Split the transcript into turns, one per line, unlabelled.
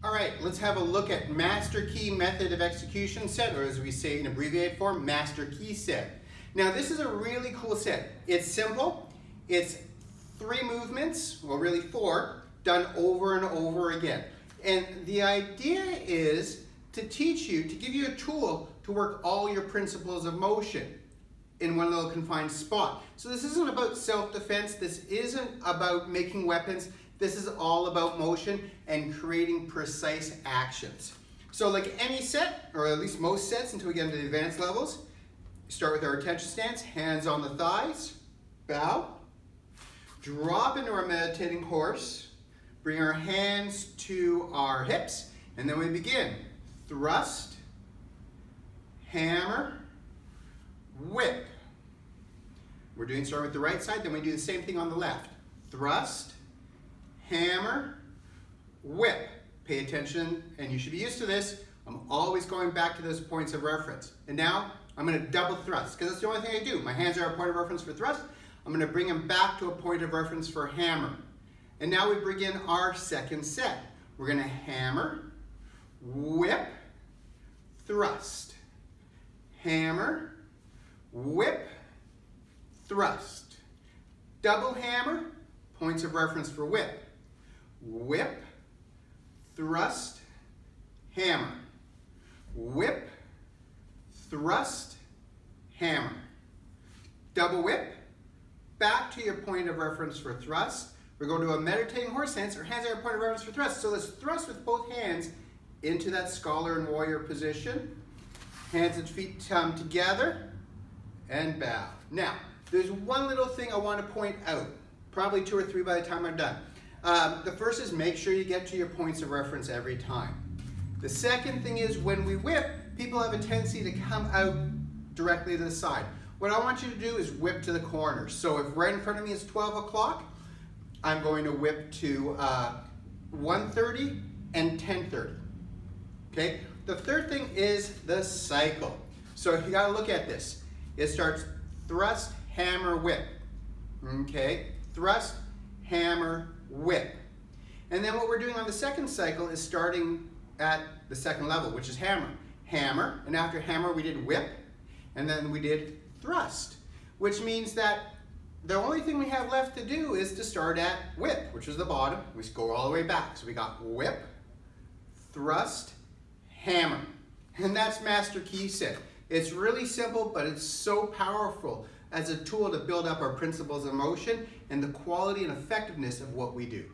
All right, let's have a look at master key method of execution set, or as we say in abbreviated form, master key set. Now this is a really cool set. It's simple. It's 3 movements, well really 4, done over and over again. And the idea is to teach you, to give you a tool to work all your principles of motion in one little confined spot. So this isn't about self-defense. This isn't about making weapons. This is all about motion and creating precise actions. So like any set, or at least most sets until we get into the advanced levels, start with our attention stance, hands on the thighs, bow, drop into our meditating horse, bring our hands to our hips, and then we begin. Thrust, hammer, whip. We're doing starting with the right side, then we do the same thing on the left. Thrust, hammer, whip. Pay attention, and you should be used to this. I'm always going back to those points of reference. And now I'm going to double thrust, because that's the only thing I do. My hands are a point of reference for thrust. I'm going to bring them back to a point of reference for hammer. And now we begin our second set. We're going to hammer, whip, thrust. Hammer, whip, thrust. Double hammer, points of reference for whip. Whip, thrust, hammer. Whip, thrust, hammer. Double whip, back to your point of reference for thrust. We're going to a meditating horse stance. Our hands are a point of reference for thrust. So let's thrust with both hands into that scholar and warrior position. Hands and feet together and bow. Now, there's one little thing I want to point out, probably 2 or 3 by the time I'm done. The first is make sure you get to your points of reference every time. The second thing is when we whip, people have a tendency to come out directly to the side. What I want you to do is whip to the corners. So if right in front of me is 12 o'clock, I'm going to whip to 1:30 and 10:30. Okay? The third thing is the cycle. So you got to look at this. It starts thrust, hammer, whip. Okay? Thrust, hammer, whip. And then what we're doing on the second cycle is starting at the second level, which is hammer. Hammer, and after hammer we did whip, and then we did thrust, which means that the only thing we have left to do is to start at whip, which is the bottom. We go all the way back. So we got whip, thrust, hammer. And that's master key set. It's really simple, but it's so powerful as a tool to build up our principles of motion and the quality and effectiveness of what we do.